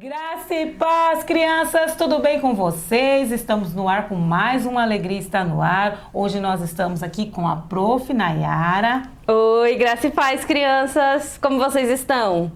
Graça e paz, crianças, tudo bem com vocês? Estamos no ar com mais uma Alegria Está no Ar. Hoje nós estamos aqui com a Prof. Nayara. Oi, graça e paz, crianças! Como vocês estão?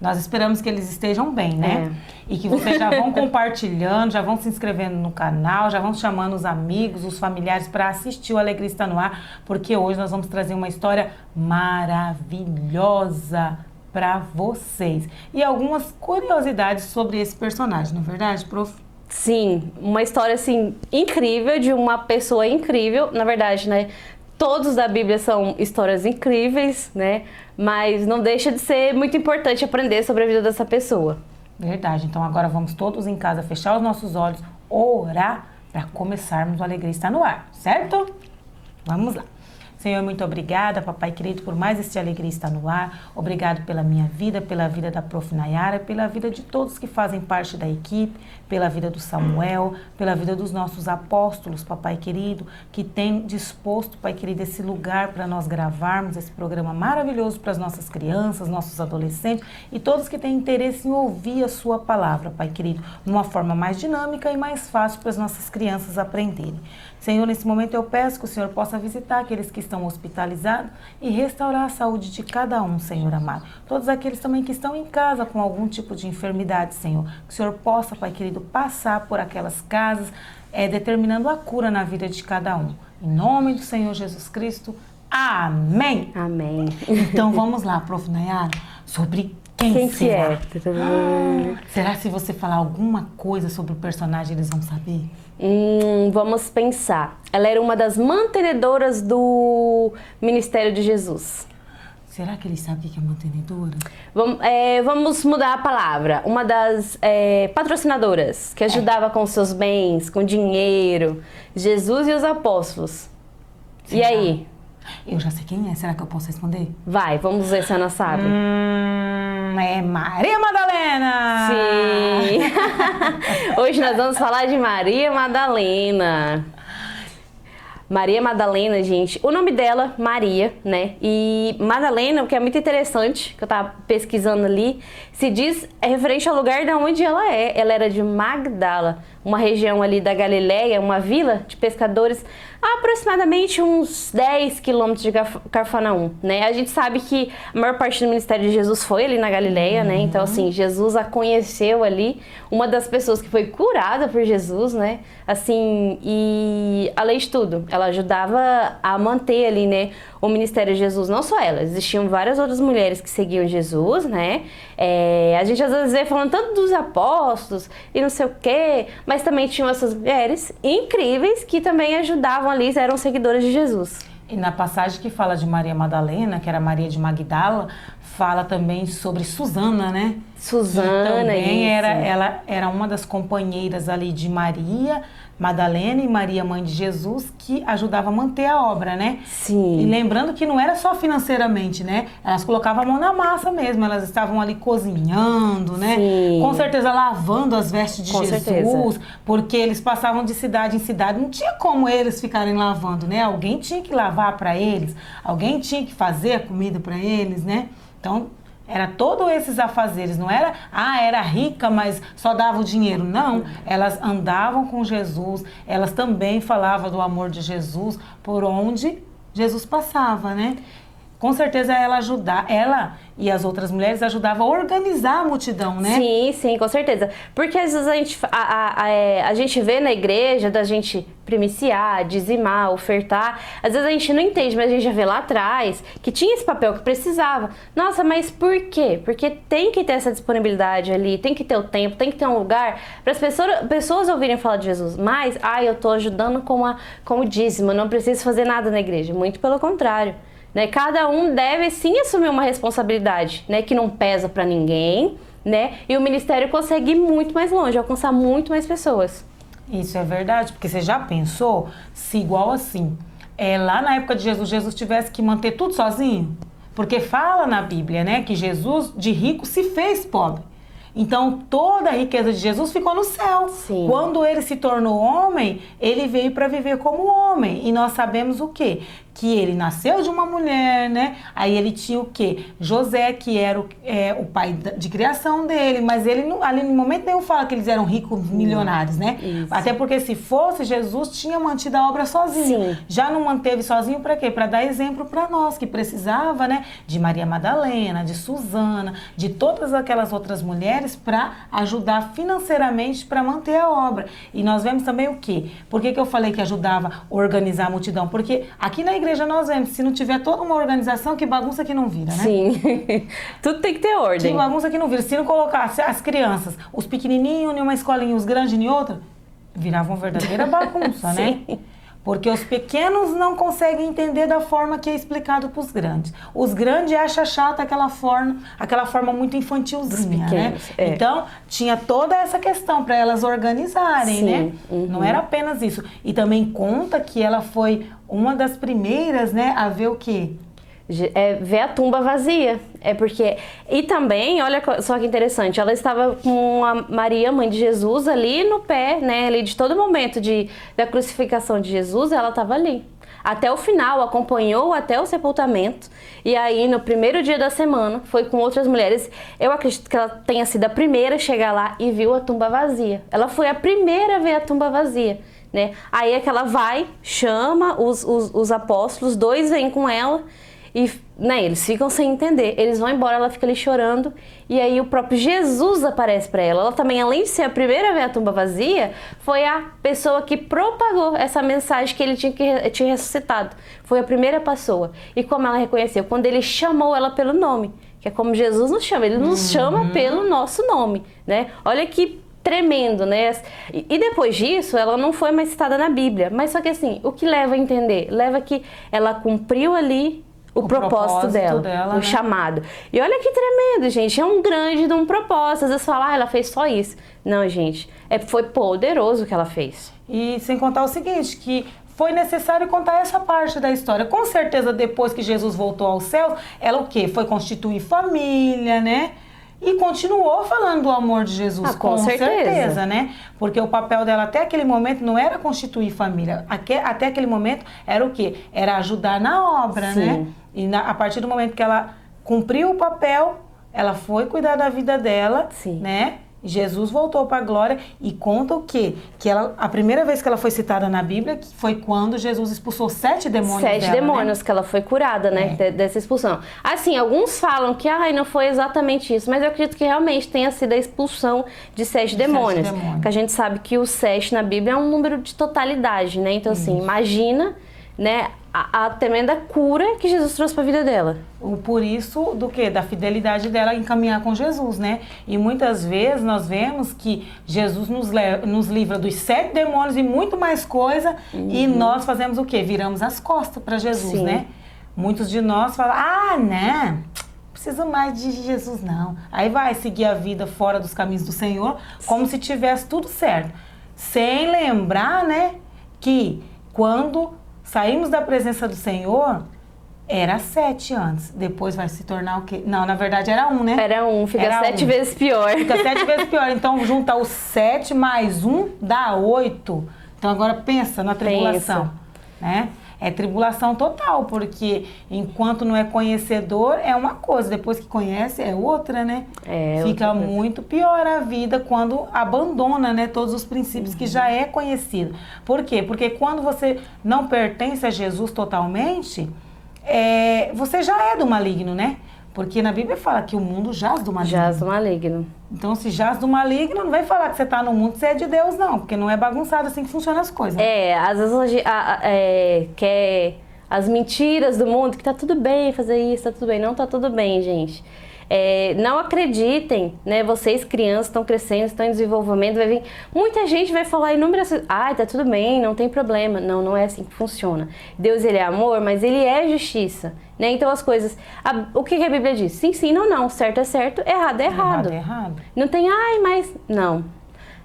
Nós esperamos que eles estejam bem, né? E que vocês já vão compartilhando, já vão se inscrevendo no canal, já vão chamando os amigos, os familiares para assistir o Alegria Está no Ar, porque hoje nós vamos trazer uma história maravilhosa para vocês. E algumas curiosidades sobre esse personagem, não é verdade, prof? Sim, uma história assim incrível de uma pessoa incrível, na verdade, né? Todos da Bíblia são histórias incríveis, né? Mas não deixa de ser muito importante aprender sobre a vida dessa pessoa. Verdade. Então agora vamos todos em casa fechar os nossos olhos, orar para começarmos o Alegria Está no Ar, certo? Vamos lá. Senhor, muito obrigada, papai querido, por mais este Alegria Está no Ar. Obrigado pela minha vida, pela vida da Prof. Nayara, pela vida de todos que fazem parte da equipe, pela vida do Samuel, pela vida dos nossos apóstolos, papai querido, que tem disposto, pai querido, esse lugar para nós gravarmos esse programa maravilhoso para as nossas crianças, nossos adolescentes e todos que têm interesse em ouvir a sua palavra, pai querido, de uma forma mais dinâmica e mais fácil para as nossas crianças aprenderem. Senhor, nesse momento eu peço que o Senhor possa visitar aqueles que estão hospitalizados e restaurar a saúde de cada um, Senhor amado. Todos aqueles também que estão em casa com algum tipo de enfermidade, Senhor. Que o Senhor possa, pai querido, passar por aquelas casas, determinando a cura na vida de cada um. Em nome do Senhor Jesus Cristo, amém! Amém. Então vamos lá, Prof. Nayara, sobre quem será? Que é? Será que se você falar alguma coisa sobre o personagem, eles vão saber? Vamos pensar. Ela era uma das mantenedoras do Ministério de Jesus. Será que eles sabem que é mantenedora? Vamos mudar a palavra. Uma das patrocinadoras, que ajudava com seus bens, com dinheiro. Jesus e os apóstolos. Será? E aí? Eu já sei quem é. Será que eu posso responder? Vai, vamos ver se a Ana sabe. É Maria Madalena! Sim! Hoje nós vamos falar de Maria Madalena. Maria Madalena, gente, o nome dela, Maria, né? E Madalena, o que é muito interessante, que eu tava pesquisando ali, se diz referente ao lugar de onde ela é. Ela era de Magdala, uma região ali da Galileia, uma vila de pescadores, a aproximadamente uns 10 quilômetros de Cafarnaum, né? A gente sabe que a maior parte do ministério de Jesus foi ali na Galileia, né? Então, assim, Jesus a conheceu ali, uma das pessoas que foi curada por Jesus, né? Assim, e além de tudo, ela ajudava a manter ali, né, o ministério de Jesus. Não só ela, existiam várias outras mulheres que seguiam Jesus, né? A gente às vezes vê falando tanto dos apóstolos e não sei o quê, mas também tinham essas mulheres incríveis que também ajudavam ali, eram seguidoras de Jesus. E na passagem que fala de Maria Madalena, que era Maria de Magdala, fala também sobre Susana, né? Susana, que também isso. ela era uma das companheiras ali de Maria Madalena e Maria, mãe de Jesus, que ajudava a manter a obra, né? Sim. E lembrando que não era só financeiramente, né? Elas colocavam a mão na massa mesmo, elas estavam ali cozinhando, né? Sim. Com certeza lavando as vestes de Com Jesus, certeza. porque eles passavam de cidade em cidade, não tinha como eles ficarem lavando, né? Alguém tinha que lavar para eles, alguém tinha que fazer a comida para eles, né? Então, era todos esses afazeres, não era, era rica, mas só dava o dinheiro. Não, elas andavam com Jesus, elas também falavam do amor de Jesus por onde Jesus passava, né? Com certeza ela e as outras mulheres ajudavam a organizar a multidão, né? Sim, sim, com certeza. Porque às vezes a gente vê na igreja da gente primiciar, dizimar, ofertar. Às vezes a gente não entende, mas a gente já vê lá atrás que tinha esse papel que precisava. Nossa, mas por quê? Porque tem que ter essa disponibilidade ali, tem que ter o tempo, tem que ter um lugar para as pessoas ouvirem falar de Jesus. Mas, eu tô ajudando com o dízimo, eu não preciso fazer nada na igreja. Muito pelo contrário. Né? Cada um deve sim assumir uma responsabilidade, né? Que não pesa para ninguém, né? E o ministério consegue ir muito mais longe, alcançar muito mais pessoas. Isso é verdade, porque você já pensou se igual assim, lá na época de Jesus tivesse que manter tudo sozinho? Porque fala na Bíblia, né, que Jesus de rico se fez pobre. Então, toda a riqueza de Jesus ficou no céu. Sim. Quando ele se tornou homem, ele veio para viver como homem. E nós sabemos o quê? que ele nasceu de uma mulher, né? Aí ele tinha o quê? José, que era o pai de criação dele, mas ele ali no momento nenhum fala que eles eram ricos, milionários, né? Isso. Até porque se fosse, Jesus tinha mantido a obra sozinho. Sim. Já não manteve sozinho para quê? Para dar exemplo para nós, que precisava, né? De Maria Madalena, de Susana, de todas aquelas outras mulheres para ajudar financeiramente para manter a obra. E nós vemos também o quê? Por que eu falei que ajudava a organizar a multidão? Porque aqui na igreja nós vemos, se não tiver toda uma organização, que bagunça que não vira, né? Sim. Tudo tem que ter ordem. Que bagunça que não vira. Se não colocasse as crianças, os pequenininhos em uma escolinha, os grandes em outra, virava uma verdadeira bagunça, né? Porque os pequenos não conseguem entender da forma que é explicado para os grandes. Os grandes acham chata aquela forma muito infantilzinha, né? É. Então, tinha toda essa questão para elas organizarem, Sim. né? Uhum. Não era apenas isso. E também conta que ela foi uma das primeiras, né, a ver o quê? Ver a tumba vazia. É porque... E também, olha só que interessante, ela estava com a Maria, mãe de Jesus, ali no pé, né? Ali de todo momento da crucificação de Jesus, ela estava ali. Até o final, acompanhou até o sepultamento. E aí, no primeiro dia da semana, foi com outras mulheres. Eu acredito que ela tenha sido a primeira a chegar lá e viu a tumba vazia. Ela foi a primeira a ver a tumba vazia, né? Aí é que ela vai, chama os apóstolos, 2 vêm com ela. E, né, eles ficam sem entender, eles vão embora, ela fica ali chorando, e aí o próprio Jesus aparece para ela. Ela também, além de ser a primeira a ver a tumba vazia, foi a pessoa que propagou essa mensagem que ele tinha ressuscitado. Foi a primeira pessoa. E como ela reconheceu? Quando ele chamou ela pelo nome, que é como Jesus nos chama, ele nos chama pelo nosso nome, né? Olha que tremendo, né? E depois disso, ela não foi mais citada na Bíblia, mas só que assim, o que leva a entender? Leva que ela cumpriu ali o propósito dela, o né? chamado. E olha que tremendo, gente. É um grande de um propósito. Às vezes fala, ela fez só isso. Não, gente. Foi poderoso o que ela fez. E sem contar o seguinte, que foi necessário contar essa parte da história. Com certeza, depois que Jesus voltou aos céus, ela o quê? Foi constituir família, né? E continuou falando do amor de Jesus, com certeza, né? Porque o papel dela até aquele momento não era constituir família. Até aquele momento era o quê? Era ajudar na obra, Sim. né? E a partir do momento que ela cumpriu o papel, ela foi cuidar da vida dela, Sim. né? Jesus voltou para a glória e conta o quê? Que a primeira vez que ela foi citada na Bíblia foi quando Jesus expulsou 7 demônios dela, 7 demônios, né? que ela foi curada, né? Dessa expulsão. Assim, alguns falam que não foi exatamente isso, mas eu acredito que realmente tenha sido a expulsão de 7 demônios. Que a gente sabe que o 7 na Bíblia é um número de totalidade, né? Então, assim, imagina, né, a tremenda cura que Jesus trouxe para a vida dela. Por isso, do quê? Da fidelidade dela em caminhar com Jesus, né? E muitas vezes nós vemos que Jesus nos livra dos 7 demônios e muito mais coisa, e nós fazemos o quê? Viramos as costas para Jesus, Sim. né? Muitos de nós falam, não preciso mais de Jesus, não. Aí vai seguir a vida fora dos caminhos do Senhor, como se tivesse tudo certo. Sem lembrar, né, que quando saímos da presença do Senhor, era 7 antes. Depois vai se tornar o quê? Não, na verdade era 1, né? Era 1, fica 7 vezes pior. Fica 7 vezes pior. Então, junta os 7 mais 1 dá 8. Então, agora pensa na tribulação, né? É tribulação total, porque enquanto não é conhecedor, é uma coisa. Depois que conhece, é outra, né? Fica muito pior a vida quando abandona, né, todos os princípios que já é conhecido. Por quê? Porque quando você não pertence a Jesus totalmente, você já é do maligno, né? Porque na Bíblia fala que o mundo jaz do maligno. Jaz do maligno. Então, se jaz do maligno, não vem falar que você está no mundo, você é de Deus, não. Porque não é bagunçado assim que funcionam as coisas. Às vezes quer as mentiras do mundo, que tá tudo bem fazer isso, tá tudo bem. Não tá tudo bem, gente. Não acreditem, né? Vocês, crianças, estão crescendo, estão em desenvolvimento, vai vir... Muita gente vai falar inúmeras coisas. Tá tudo bem, não tem problema. Não, não é assim que funciona. Deus, ele é amor, mas ele é justiça, né? Então as coisas... O que a Bíblia diz? Sim, sim, não, não. Certo é certo, errado é errado. Errado é errado. Não tem, mas... Não.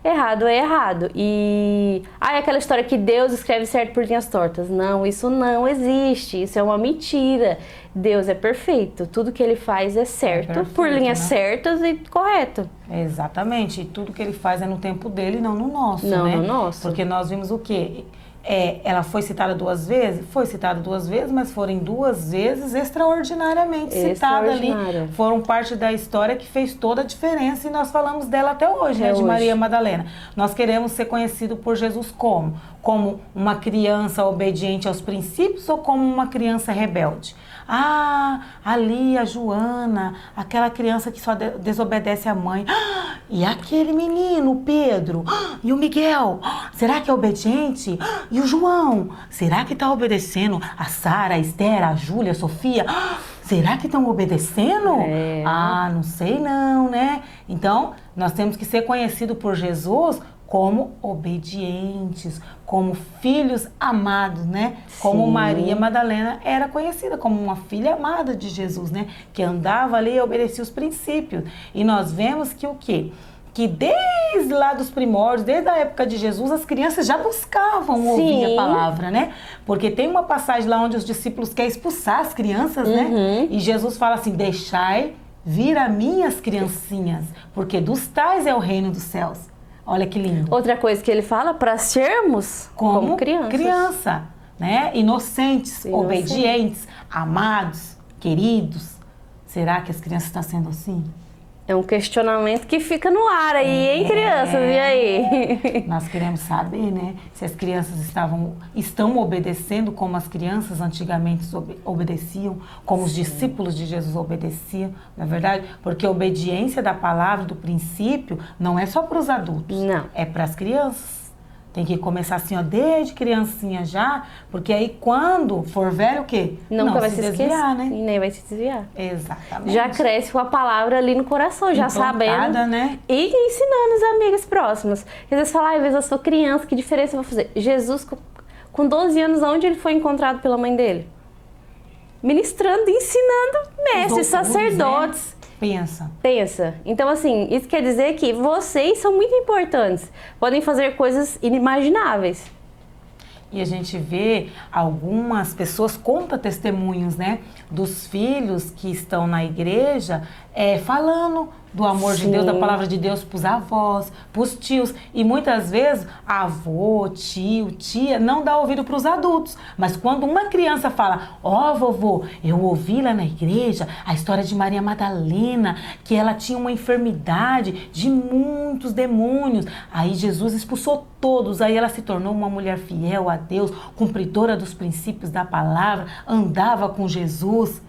Errado é errado. E aquela história que Deus escreve certo por linhas tortas. Não, isso não existe. Isso é uma mentira. Deus é perfeito. Tudo que ele faz é certo, perfeito, por linhas certas e correto. Exatamente. E tudo que ele faz é no tempo dele, não no nosso, não né? No nosso. Porque nós vimos o quê? ela foi citada 2 vezes? Foi citada 2 vezes, mas foram 2 vezes extraordinariamente citada ali. Foram parte da história que fez toda a diferença e nós falamos dela até hoje, né? De Maria Madalena. Nós queremos ser conhecidos por Jesus como? Como uma criança obediente aos princípios ou como uma criança rebelde? Ah, ali a Joana, aquela criança que só desobedece à mãe. E aquele menino, o Pedro, e o Miguel, será que é obediente? E o João, será que está obedecendo? A Sara, a Esther, a Júlia, a Sofia, será que estão obedecendo? Ah, não sei não, né? Então, nós temos que ser conhecidos por Jesus como obedientes, como filhos amados, né? Sim. Como Maria Madalena era conhecida como uma filha amada de Jesus, né? Que andava ali e obedecia os princípios. E nós vemos que o quê? Que desde lá dos primórdios, desde a época de Jesus, as crianças já buscavam ouvir a palavra, né? Porque tem uma passagem lá onde os discípulos querem expulsar as crianças, né? E Jesus fala assim, deixai vir a minhas criancinhas, porque dos tais é o reino dos céus. Olha que lindo. Outra coisa que ele fala, para sermos como criança, né? Inocentes, obedientes, amados, queridos. Será que as crianças estão sendo assim? É um questionamento que fica no ar aí, hein, crianças? E aí? Nós queremos saber, né? Se as crianças estão obedecendo como as crianças antigamente obedeciam, como os discípulos de Jesus obedeciam, não é verdade? Porque a obediência da palavra, do princípio, não é só para os adultos. Não. É para as crianças. Tem que começar assim, ó, desde criancinha já, porque aí quando for velho, o quê? Nunca vai se desviar, né? E nem vai se desviar. Exatamente. Já cresce com a palavra ali no coração, já sabendo. Né? E ensinando os amigos próximos. Às vezes fala, às vezes eu sou criança, que diferença eu vou fazer? Jesus, com 12 anos, onde ele foi encontrado pela mãe dele? Ministrando, ensinando mestres, sacerdotes. Né? Pensa. Então, assim, isso quer dizer que vocês são muito importantes. Podem fazer coisas inimagináveis. E a gente vê algumas pessoas contam testemunhos, né? Dos filhos que estão na igreja falando do amor de Deus, da palavra de Deus para os avós, para os tios. E muitas vezes, avô, tio, tia, não dá ouvido para os adultos. Mas quando uma criança fala, vovô, eu ouvi lá na igreja a história de Maria Madalena, que ela tinha uma enfermidade de muitos demônios. Aí Jesus expulsou todos, aí ela se tornou uma mulher fiel a Deus, cumpridora dos princípios da palavra, andava com Jesus.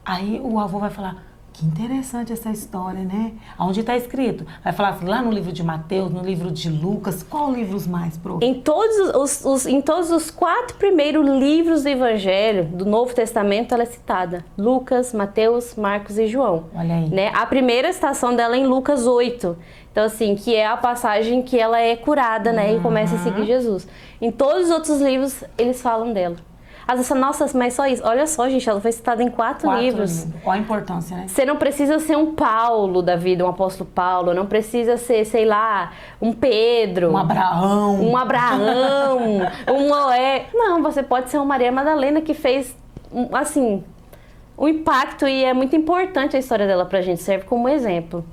Aí o avô vai falar, que interessante essa história, né? Onde está escrito? Vai falar assim, lá no livro de Mateus, no livro de Lucas, qual livros mais, prof? Em todos os 4 primeiros livros do Evangelho, do Novo Testamento, ela é citada. Lucas, Mateus, Marcos e João. Olha aí. Né? A primeira citação dela é em Lucas 8. Então, assim, que é a passagem que ela é curada, né? E começa a seguir Jesus. Em todos os outros livros, eles falam dela. Às vezes, nossa, mas só isso. Olha só, gente, ela foi citada em 4 livros. Qual a importância, né? Você não precisa ser um Paulo da vida, um apóstolo Paulo. Não precisa ser, sei lá, um Pedro. Um Abraão. Um Noé. Não, você pode ser uma Maria Madalena que fez, assim, um impacto. E é muito importante a história dela pra gente. Serve como exemplo.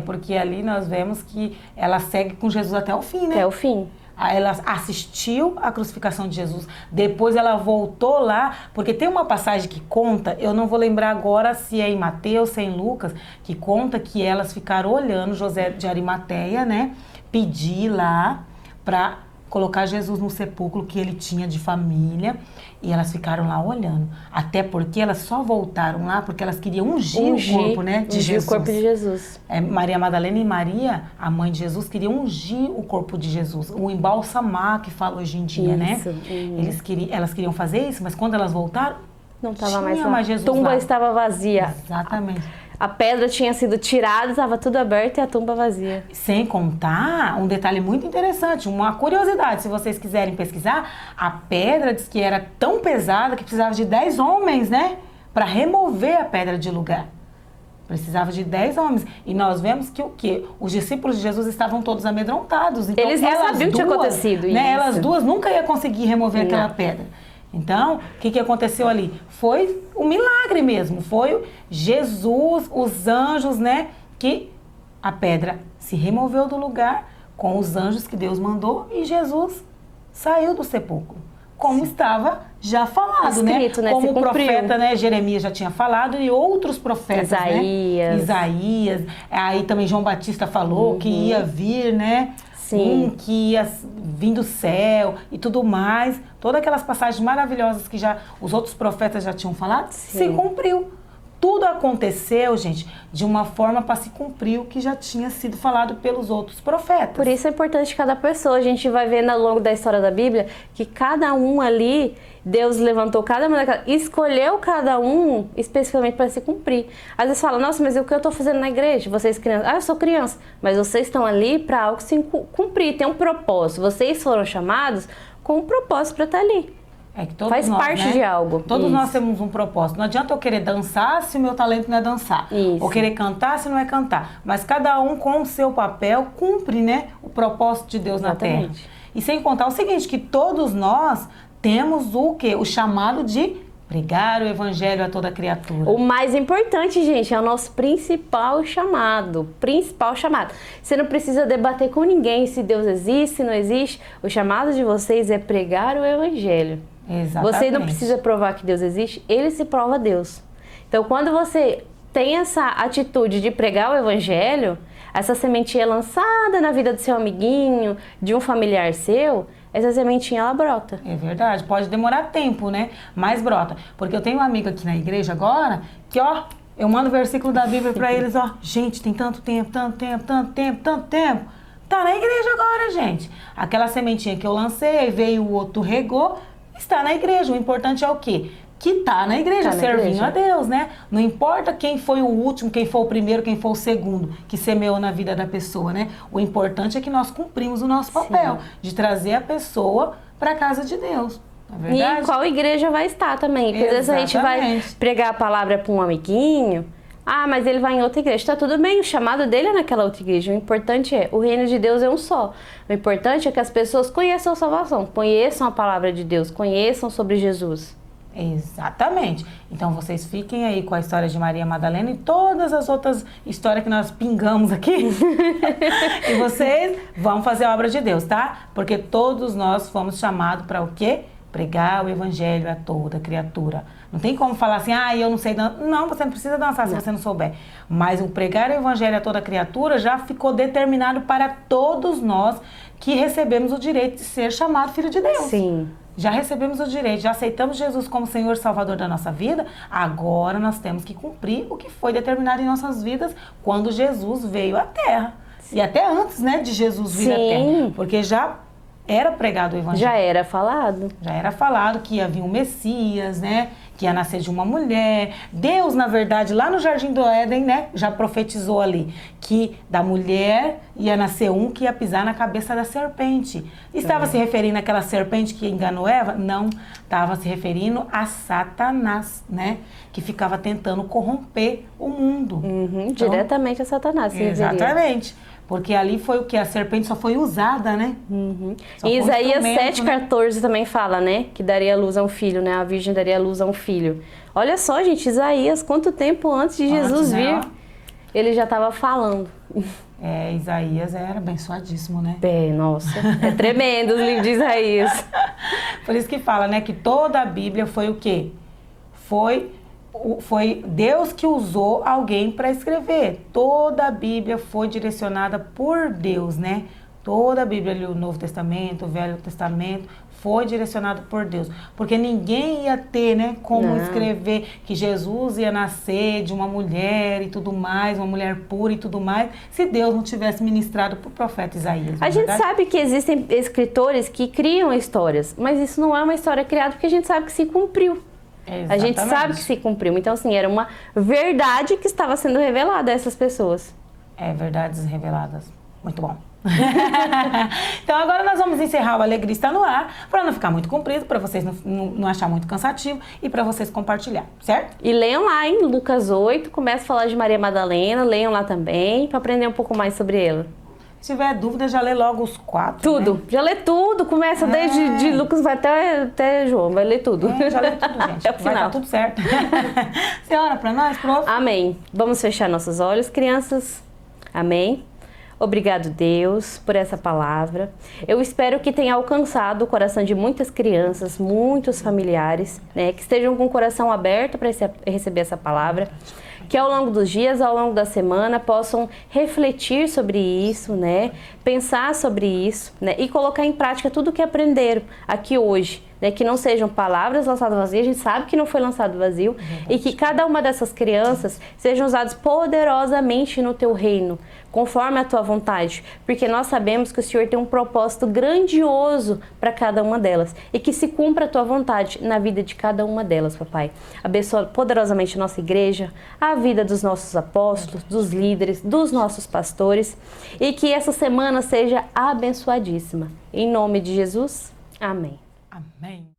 Porque ali nós vemos que ela segue com Jesus até o fim, né? Até o fim. Ela assistiu à crucificação de Jesus, depois ela voltou lá, porque tem uma passagem que conta, eu não vou lembrar agora se é em Mateus, se é em Lucas, que conta que elas ficaram olhando José de Arimateia, né, pedir lá para colocar Jesus no sepulcro que ele tinha de família, e elas ficaram lá olhando, até porque elas só voltaram lá porque elas queriam ungir o corpo, né, de Jesus. O corpo de Jesus. Maria Madalena e Maria, a mãe de Jesus, queriam ungir o corpo de Jesus, o embalsamar que fala hoje em dia, né? Elas queriam fazer isso, mas quando elas voltaram, não estava mais lá. Mais Jesus a tumba lá. Estava vazia. Exatamente. A pedra tinha sido tirada, estava tudo aberto e a tumba vazia. Sem contar um detalhe muito interessante, uma curiosidade, se vocês quiserem pesquisar, a pedra diz que era tão pesada que precisava de 10 homens, né? Para remover a pedra de lugar. Precisava de 10 homens. E nós vemos que o quê? Os discípulos de Jesus estavam todos amedrontados. Então, eles não sabiam o que tinha acontecido. Né, elas duas nunca iam conseguir remover aquela pedra. Então, o que aconteceu ali? Foi um milagre mesmo. Foi Jesus, os anjos, né? Que a pedra se removeu do lugar com os anjos que Deus mandou e Jesus saiu do sepulcro. Como estava já falado, escrito, né? Como Se o cumpriu. profeta, né, Jeremias já tinha falado e outros profetas, Isaías. né? Isaías. Aí também João Batista falou que ia vir, né? Sim. Que ia vir do céu e tudo mais. Todas aquelas passagens maravilhosas que já os outros profetas já tinham falado, se cumpriu. Tudo aconteceu, gente, de uma forma para se cumprir o que já tinha sido falado pelos outros profetas. Por isso é importante cada pessoa. A gente vai vendo ao longo da história da Bíblia que cada um ali, Deus levantou cada um, escolheu cada um especificamente para se cumprir. Às vezes fala, nossa, mas o que eu estou fazendo na igreja? Vocês crianças, eu sou criança, mas vocês estão ali para algo se cumprir, tem um propósito. Vocês foram chamados com um propósito para estar ali. É que todos Faz nós, parte de algo. Todos Isso. nós temos um propósito. Não adianta eu querer dançar se o meu talento não é dançar. Isso. Ou querer cantar se não é cantar. Mas cada um com o seu papel cumpre, né, o propósito de Deus na terra. Exatamente. E sem contar o seguinte, que todos nós temos o quê? O chamado de pregar o evangelho a toda criatura. O mais importante, gente, é o nosso principal chamado. Principal chamado. Você não precisa debater com ninguém se Deus existe, se não existe. O chamado de vocês é pregar o evangelho. Exatamente. Você não precisa provar que Deus existe, ele se prova a Deus. Então, quando você tem essa atitude de pregar o evangelho, essa sementinha é lançada na vida do seu amiguinho, de um familiar seu, essa sementinha ela brota. É verdade, pode demorar tempo, né? Mas brota. Porque eu tenho um amigo aqui na igreja agora, que ó, eu mando o versículo da Bíblia pra eles, ó. Gente, tem tanto tempo. Tá na igreja agora, gente. Aquela sementinha que eu lancei, aí veio o outro, regou, está na igreja. O importante é o quê? Que tá na igreja, Tá na servindo igreja. a Deus, né? Não importa quem foi o último, quem foi o primeiro, quem foi o segundo que semeou na vida da pessoa, né? O importante é que nós cumprimos o nosso papel de trazer a pessoa para a casa de Deus. Não é E verdade? em qual igreja vai estar também. Porque às vezes a gente vai Exatamente. pregar a palavra para um amiguinho. Ah, mas ele vai em outra igreja. Tá tudo bem, o chamado dele é naquela outra igreja. O importante é, o reino de Deus é um só. O importante é que as pessoas conheçam a salvação, conheçam a palavra de Deus, conheçam sobre Jesus. Exatamente. Então vocês fiquem aí com a história de Maria Madalena e todas as outras histórias que nós pingamos aqui. E vocês vão fazer a obra de Deus, tá? Porque todos nós fomos chamados para o quê? Pregar o evangelho a toda criatura. Não tem como falar assim, ah, eu não sei dançar. Não, você não precisa dançar se você não souber. Mas o pregar o evangelho a toda criatura já ficou determinado para todos nós que recebemos o direito de ser chamado filho de Deus. Sim. Já recebemos o direito, já aceitamos Jesus como Senhor e Salvador da nossa vida, agora nós temos que cumprir o que foi determinado em nossas vidas quando Jesus veio à Terra. E até antes, né, de Jesus vir à Terra, porque já era pregado o Evangelho. Já era falado. Já era falado que ia vir um Messias, né, que ia nascer de uma mulher. Deus, na verdade, lá no Jardim do Éden, né, já profetizou ali que da mulher ia nascer um que ia pisar na cabeça da serpente. Estava se referindo àquela serpente que enganou Eva? Não, estava se referindo a Satanás, né, que ficava tentando corromper o mundo. Então, Diretamente a Satanás. Se exatamente. Porque ali foi o que? A serpente só foi usada, né? Só E foi um Isaías instrumento, 7,14 também fala, né? Que daria luz a um filho, né? A virgem daria luz a um filho. Olha só, gente, Isaías, quanto tempo antes de Jesus vir, ele já estava falando. É, Isaías era abençoadíssimo, né? Bem, nossa, é tremendo os livros de Isaías. Por isso que fala, né? Que toda a Bíblia foi o quê? Foi Deus que usou alguém para escrever. Toda a Bíblia foi direcionada por Deus, né? Toda a Bíblia, o Novo Testamento, o Velho Testamento, foi direcionado por Deus. Porque ninguém ia ter, né, como escrever que Jesus ia nascer de uma mulher e tudo mais, uma mulher pura e tudo mais, se Deus não tivesse ministrado para o profeta Isaías. A gente sabe que existem escritores que criam histórias, mas isso não é uma história criada porque a gente sabe que se cumpriu. A gente sabe que se cumpriu. Então, assim, era uma verdade que estava sendo revelada a essas pessoas. É, verdades reveladas. Muito bom. Então, agora nós vamos encerrar o Alegria Está no Ar, para não ficar muito comprido, para vocês não achar muito cansativo e para vocês compartilhar, certo? E leiam lá, hein? Lucas 8, começa a falar de Maria Madalena, leiam lá também, para aprender um pouco mais sobre ela. Se tiver dúvida, já lê logo os 4. Tudo. Né? Já lê tudo. Começa desde de Lucas, vai até João. Vai ler tudo. Já lê tudo, gente. Até o final. Vai dar tudo certo. Você ora pra nós, prof? Amém. Vamos fechar nossos olhos, crianças. Amém. Obrigado, Deus, por essa palavra. Eu espero que tenha alcançado o coração de muitas crianças, muitos familiares, né, que estejam com o coração aberto para receber essa palavra, que ao longo dos dias, ao longo da semana, possam refletir sobre isso, né, pensar sobre isso, né, e colocar em prática tudo o que aprenderam aqui hoje. Né, que não sejam palavras lançadas vazias, a gente sabe que não foi lançado vazio, e que cada uma dessas crianças sejam usadas poderosamente no teu reino, conforme a tua vontade, porque nós sabemos que o Senhor tem um propósito grandioso para cada uma delas, e que se cumpra a tua vontade na vida de cada uma delas, papai. Abençoa poderosamente a nossa igreja, a vida dos nossos apóstolos, dos líderes, dos nossos pastores, e que essa semana seja abençoadíssima. Em nome de Jesus, amém. Amém.